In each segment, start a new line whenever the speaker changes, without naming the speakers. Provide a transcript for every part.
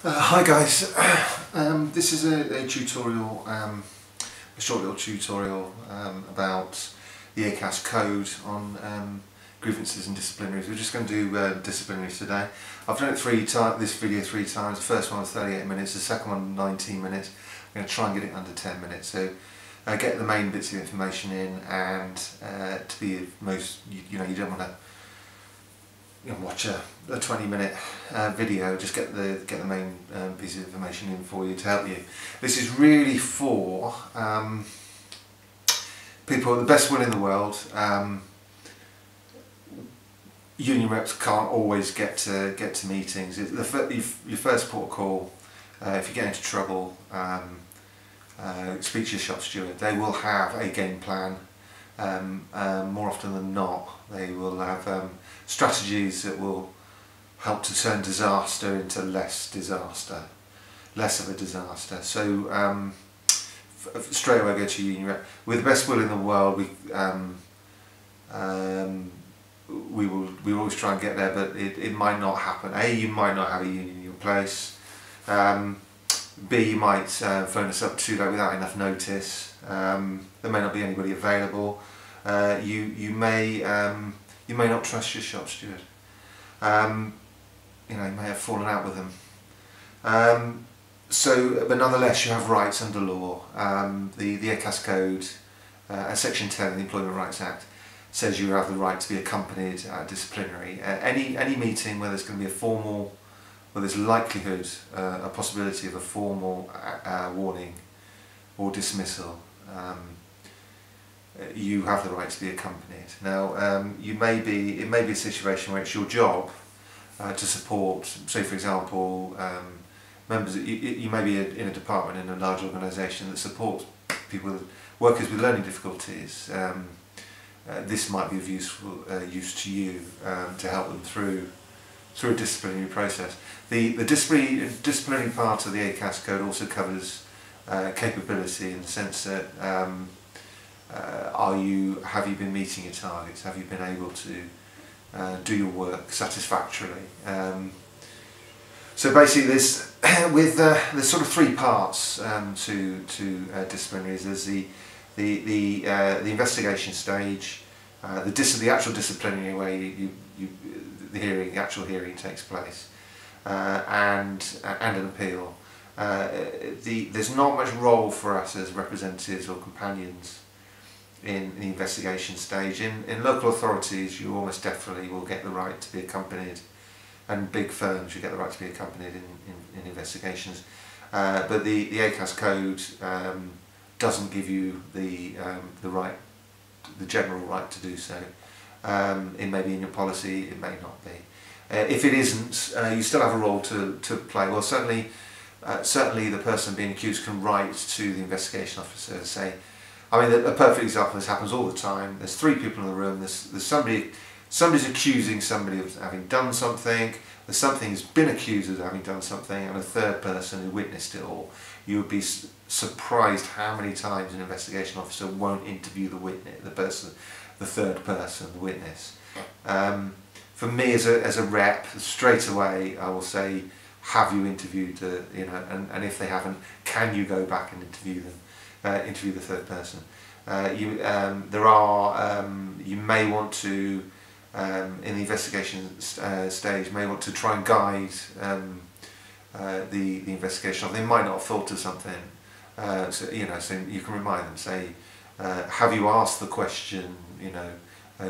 Hi guys, this is a tutorial, a short little tutorial about the ACAS Code on grievances and disciplinaries. We're just going to do disciplinaries today. I've done it this video three times. The first one was 38 minutes, the second one 19 minutes. I'm going to try and get it under 10 minutes. So get the main bits of information in, and to be most, you don't want to watch a 20-minute video. Just get the main piece of information in for you to help you. This is really for people with the best will in the world. Union reps can't always get to meetings. Your first port of call, if you get into trouble, speak to your shop steward. They will have a game plan. More often than not, they will have strategies that will help to turn disaster into less of a disaster. So straight away go to union rep. With the best will in the world, we always try and get there, but it might not happen. A, you might not have a union in your place. B, you might phone us up too late without enough notice. There may not be anybody available. You may not trust your shop steward. You may have fallen out with them. But nonetheless, you have rights under law. The ACAS Code, Section 10 of the Employment Rights Act, says you have the right to be accompanied at disciplinary. Any meeting where there's going to be where there's likelihood, a possibility of a formal warning or dismissal, you have the right to be accompanied. Now, it may be a situation where it's your job to support, say for example, members. You may be in a department in a large organisation that supports workers with learning difficulties. This might be of use to you to help them through a disciplinary process. The disciplinary part of the ACAS Code also covers capability, in the sense that have you been meeting your targets? Have you been able to do your work satisfactorily? So basically, there's sort of three parts to disciplinaries. There's the investigation stage, the actual disciplinary way the actual hearing takes place, and an appeal. There's not much role for us as representatives or companions in the investigation stage. In local authorities, you almost definitely will get the right to be accompanied, and big firms you get the right to be accompanied in investigations. But the ACAS Code doesn't give you the general right to do so. It may be in your policy, it may not be. If it isn't, you still have a role to play. Well, certainly the person being accused can write to the investigation officer and say, a perfect example, this happens all the time. There's three people in the room. There's somebody's accusing somebody of having done something. There's something who's been accused of having done something, and a third person who witnessed it all. You would be surprised how many times an investigation officer won't interview the witness, the third person, the witness. For me as a rep, straight away I will say, have you interviewed and if they haven't, can you go back and interview them, interview the third person. You may want to, in the investigation stage, may want to try and guide the investigation. They might not have thought of something, so you can remind them. Say, have you asked the question?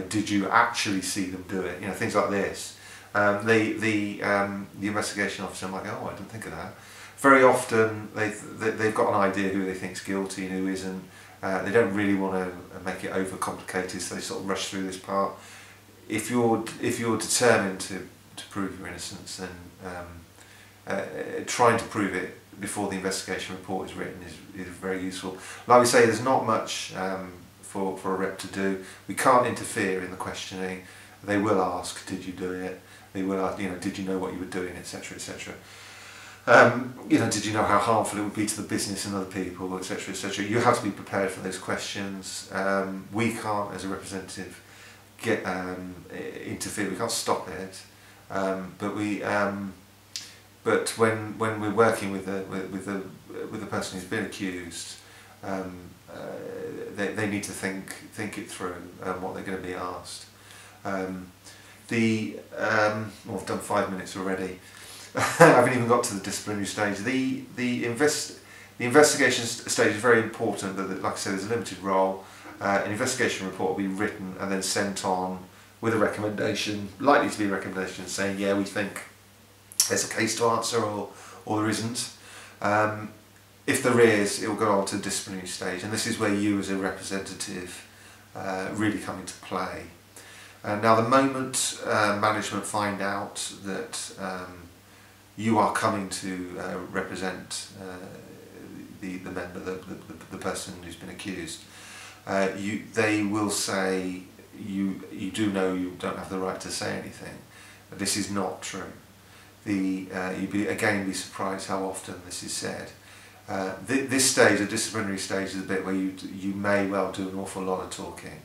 Did you actually see them do it? Things like this. The investigation officer might go, oh, I didn't think of that. Very often they've got an idea who they think's guilty and who isn't. They don't really want to make it overcomplicated, so they sort of rush through this part. If you're determined to prove your innocence, then trying to prove it before the investigation report is written is very useful. Like we say, there's not much for a rep to do. We can't interfere in the questioning. They will ask, did you do it? They will ask, did you know what you were doing, etc., etc. Did you know how harmful it would be to the business and other people, etc., etc. You have to be prepared for those questions. We can't, as a representative, interfere. We can't stop it, but but when we're working with the person who's been accused, they need to think it through, what they're going to be asked. Well, I've done 5 minutes already. I haven't even got to the disciplinary stage. The investigation stage is very important. That, like I said, there's a limited role. An investigation report will be written and then sent on with a recommendation, likely to be a recommendation saying, yeah, we think there's a case to answer, or there isn't. If there is, it will go on to the disciplinary stage, and this is where you as a representative really come into play. Now, the moment management find out that you are coming to represent the member, the person who's been accused, they will say, you do know you don't have the right to say anything. This is not true. You'd be surprised how often this is said. This stage, the disciplinary stage, is a bit where you may well do an awful lot of talking.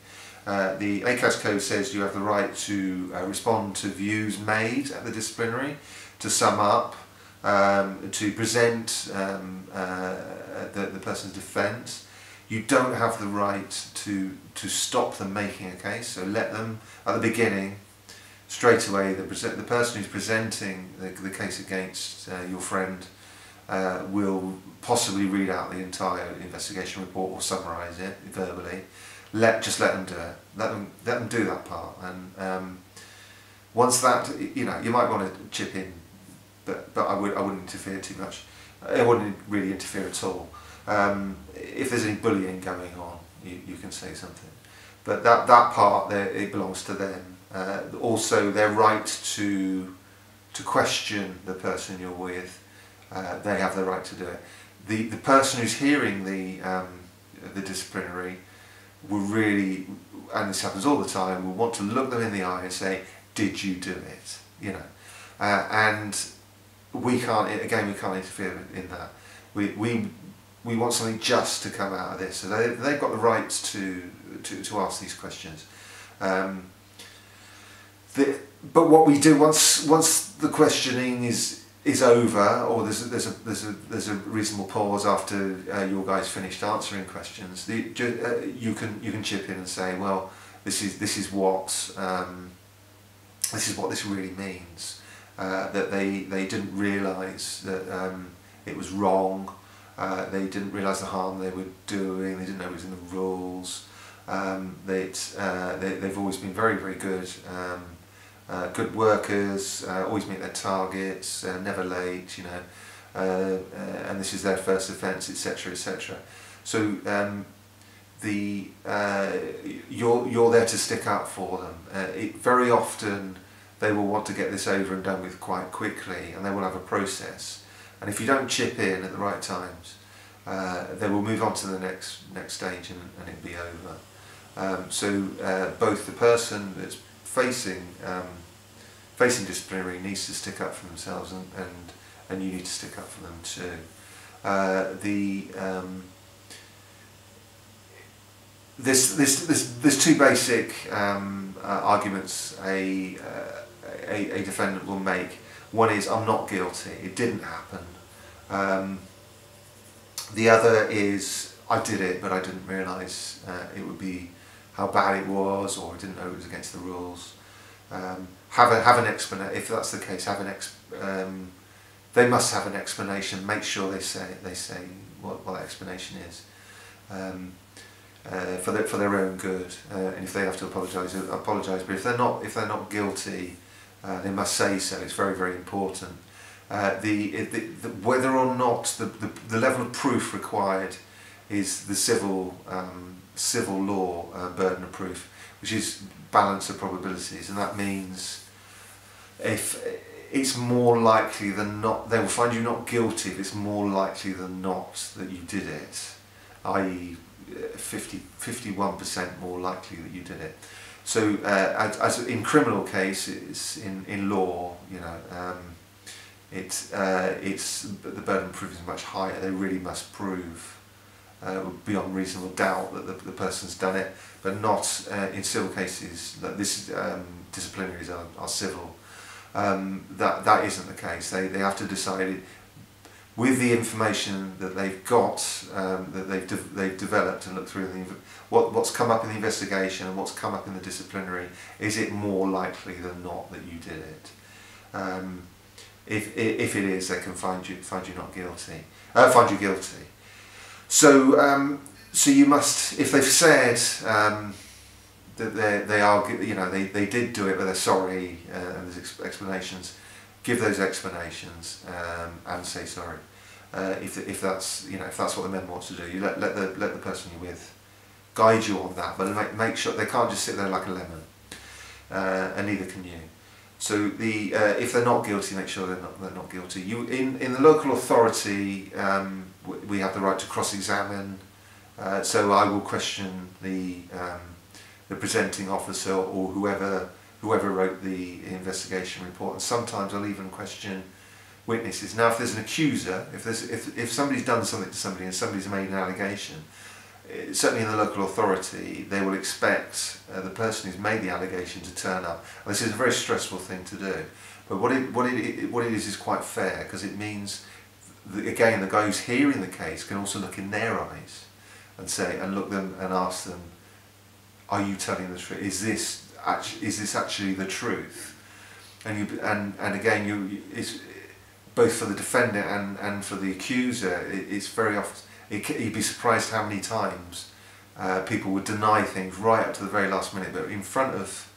The ACAS Code says you have the right to respond to views made at the disciplinary, to sum up, to present the person's defence. You don't have the right to stop them making a case, so let them, at the beginning, straight away, the person who's presenting the case against your friend will possibly read out the entire investigation report or summarise it verbally. Just let them do it. Let them do that part, and once that, you might want to chip in, but I wouldn't interfere too much. I wouldn't really interfere at all. If there's any bullying going on, you can say something, but that part there, it belongs to them. Also, their right to question the person you're with, they have the right to do it. The person who's hearing the disciplinary will really, and this happens all the time, will want to look them in the eye and say, "Did you do it?" And we can't interfere in that. We want something just to come out of this, so they've got the right to ask these questions. But what we do once the questioning is over, or there's a reasonable pause after your guys finished answering questions, you can chip in and say, well, this is what this really means. That they didn't realise that it was wrong. They didn't realise the harm they were doing. They didn't know it was in the rules. They've always been very, very good. Good workers, always meet their targets, never late, and this is their first offence, etc., etc. So you're there to stick up for them. Very often they will want to get this over and done with quite quickly, and they will have a process. And if you don't chip in at the right times, they will move on to the next stage, and it'll be over. So both the person that's facing disciplinary needs to stick up for themselves, and you need to stick up for them too. There's two basic arguments a defendant will make. One is, I'm not guilty, it didn't happen. The other is, I did it, but I didn't realise it would be how bad it was, or I didn't know it was against the rules. Have an explanation. If that's the case, they must have an explanation. Make sure they say what that explanation is, for their own good. And if they have to apologise, But if they're not guilty, they must say so. It's very, very important. Whether or not the level of proof required is the civil law burden of proof, which is balance of probabilities, and that means if it's more likely than not, they will find you not guilty if it's more likely than not that you did it, i.e. 51% more likely that you did it. So as in criminal cases, in law, it's the burden of proof is much higher. They really must prove beyond reasonable doubt that the person's done it, but not in civil cases. That disciplinaries are civil. That isn't the case. They have to decide with the information that they've got, that they've developed and looked through what's come up in the investigation and what's come up in the disciplinary. Is it more likely than not that you did it? If it is, they can find you not guilty. Find you guilty. So so you must, if they've said that they are, you know, they did do it but they're sorry, and there's explanations, give those explanations and say sorry. If that's, you know, if that's what the member wants to do, you let the person you're with guide you on that, but make sure they can't just sit there like a lemon, and neither can you. So if they're not guilty, make sure they're not guilty. In the local authority, we have the right to cross-examine. So I will question the presenting officer or whoever wrote the investigation report, and sometimes I'll even question witnesses. Now, if there's an accuser, if somebody's done something to somebody and somebody's made an allegation, certainly in the local authority, they will expect the person who's made the allegation to turn up. And this is a very stressful thing to do, but what it is quite fair, because it means that, again, the guy who's hearing the case can also look in their eyes and say, and look them and ask them, are you telling the truth? Is this actually the truth? And again, it's both for the defendant and for the accuser. It's very often. You'd be surprised how many times people would deny things right up to the very last minute, but in front of,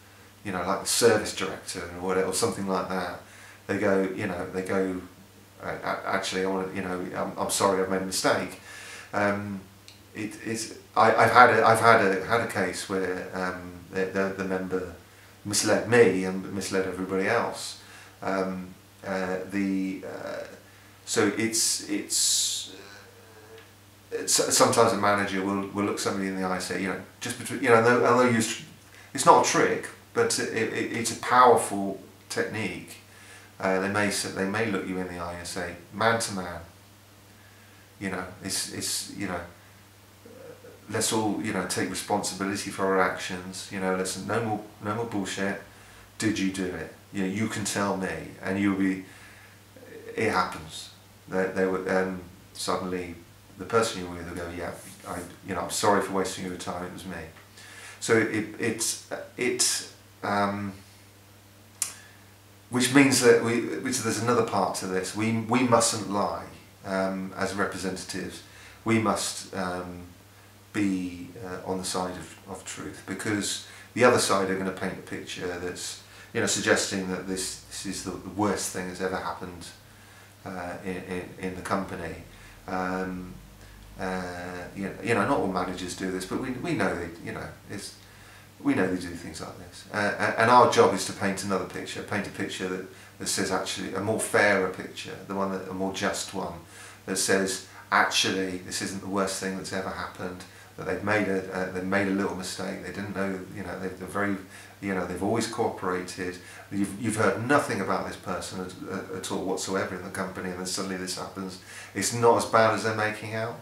you know, like the service director or whatever, or something like that, they go, actually, I want to, you know, I'm sorry, I've made a mistake. I've had a case where the member misled me and misled everybody else. So sometimes a manager will look somebody in the eye and say, you know, just between, you know, and they'll use, it's not a trick, but it's a powerful technique. They may look you in the eye and say, man to man, you know, it's you know, let's all, you know, take responsibility for our actions. You know, let's no more bullshit. Did you do it? You know, you can tell me, and you'll be. It happens. They would suddenly the person you're with will go, yeah, I'm sorry for wasting your time. It was me. So which means that there's another part to this. We mustn't lie as representatives. We must be on the side of truth, because the other side are going to paint a picture that's, you know, suggesting that this is the worst thing that's ever happened in the company. You know, not all managers do this, but we know they, you know, we know they do things like this, and our job is to paint another picture, paint a picture that says, actually, a more fairer picture, a more just one, that says, actually, this isn't the worst thing that's ever happened. That they've made a little mistake. They didn't know. You know, they're very. You know, they've always cooperated. You've heard nothing about this person at all whatsoever in the company, and then suddenly this happens. It's not as bad as they're making out.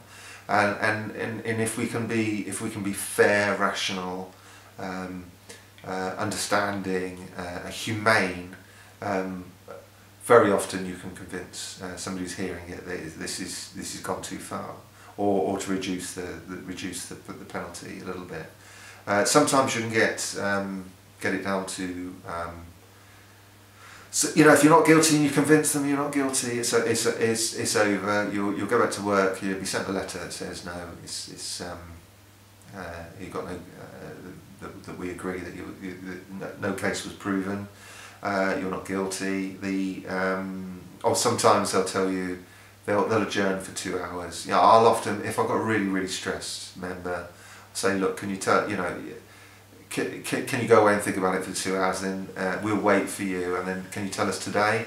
And if we can be fair, rational, understanding, humane, very often you can convince somebody who's hearing it that this has gone too far, or to reduce the penalty a little bit. Sometimes you can get it down to, so, you know, if you're not guilty and you convince them you're not guilty, it's over. You'll go back to work. You'll be sent a letter that says no. You've got no. That we agree that no case was proven. You're not guilty. Or sometimes they'll tell you they'll adjourn for 2 hours. Yeah, I'll often, if I've got a really stressed member, say, look, can you tell, you know, can you go away and think about it for 2 hours? Then we'll wait for you, and then can you tell us today,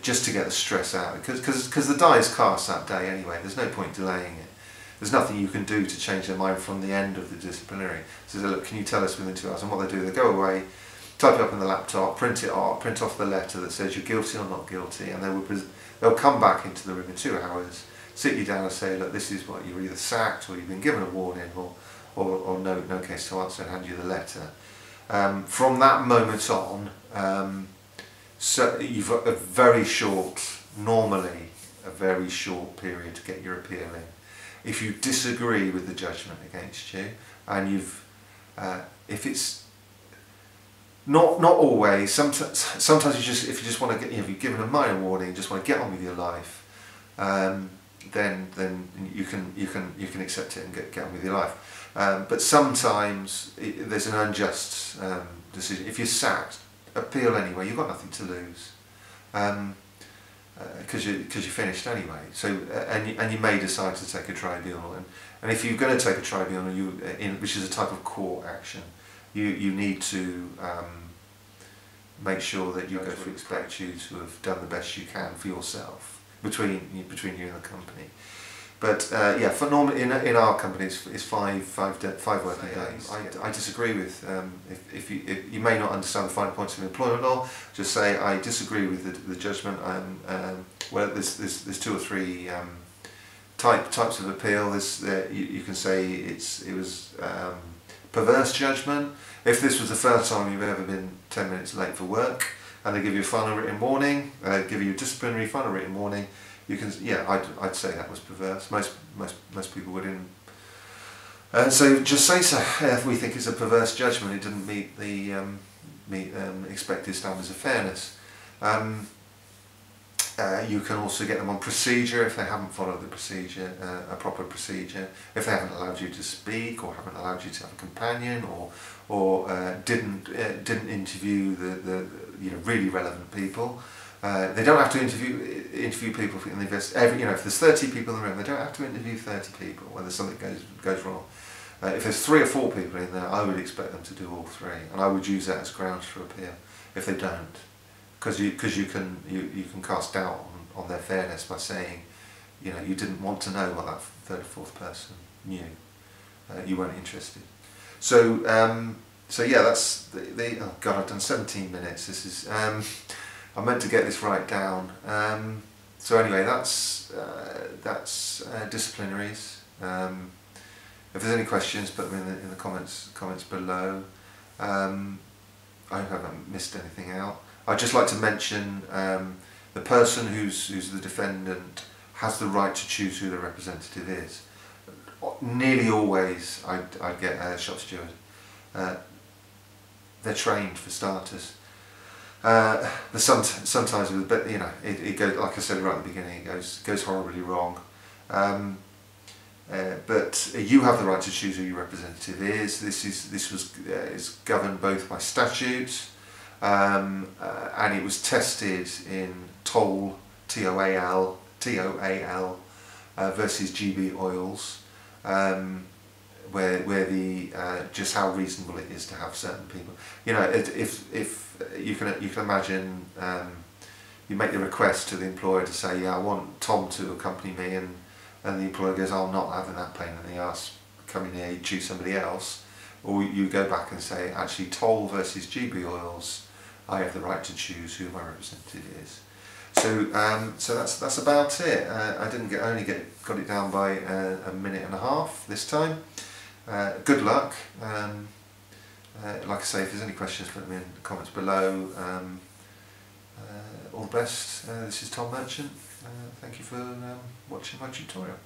just to get the stress out, because the die is cast that day anyway. There's no point delaying it. There's nothing you can do to change their mind from the end of the disciplinary. So look, can you tell us within 2 hours? And what they do, they go away, type it up in the laptop, print off the letter that says you're guilty or not guilty, and they'll come back into the room in 2 hours, sit you down and say, look, this is what you're either sacked, or you've been given a warning, or no case to answer, and hand you the letter. From that moment on, So you've got a very short, normally a very short period to get your appeal in. If you disagree with the judgment against you, and if it's not always, sometimes if you just want to get, if you've given a minor warning, you just want to get on with your life, then you can accept it and get on with your life. But sometimes there's an unjust decision. If you're sacked, appeal anyway. You've got nothing to lose, because you're finished anyway. So and you may decide to take a tribunal, and if you're going to take a tribunal, which is a type of court action, you need to make sure that you expect you to have done the best you can for yourself between you and the company. But yeah, for normally in our company it's five working days. I disagree with if you may not understand the fine points of employment law. Just say I disagree with the judgment. Well, there's two or three types of appeal. You can say it was perverse judgment. If this was the first time you've ever been 10 minutes late for work, and they give you a final written warning, give you a disciplinary final written warning, you can, yeah, I'd say that was perverse. Most people wouldn't. So just say so. If we think it's a perverse judgment, it didn't meet the expected standards of fairness. You can also get them on procedure if they haven't followed the procedure, a proper procedure. If they haven't allowed you to speak, or haven't allowed you to have a companion, or didn't interview the really relevant people. They don't have to interview people in the if there's 30 people in the room, they don't have to interview 30 people when something goes wrong. If there's 3 or 4 people in there, I would expect them to do all 3, and I would use that as grounds for appeal. If they don't, because you can cast doubt on their fairness by saying, you didn't want to know what that 3rd or 4th person knew. You weren't interested. So yeah, that's oh God, I've done 17 minutes. This is I meant to get this right down. So anyway, that's disciplinaries. If there's any questions, put them in the comments below. I hope I haven't missed anything out. I'd just like to mention the person who's the defendant has the right to choose who the representative is. Nearly always, I'd get a shop steward. They're trained for starters. But sometimes with it goes, like I said right at the beginning, it goes horribly wrong. But you have the right to choose who your representative is. This is governed both by statute, and it was tested in TOAL, T-O-A-L versus GB Oils, where the just how reasonable it is to have certain people. If you can imagine, you make the request to the employer to say, yeah, I want Tom to accompany me, and the employer goes, oh, I'm not having that pain in the arse, come in here, you choose somebody else. Or you go back and say, actually, TOAL versus GB Oils, I have the right to choose who my representative is. So that's about it. I only got it down by a minute and a half this time. Good luck. Like I say, if there's any questions, put them in the comments below. All the best. This is Tom Merchant. Thank you for watching my tutorial.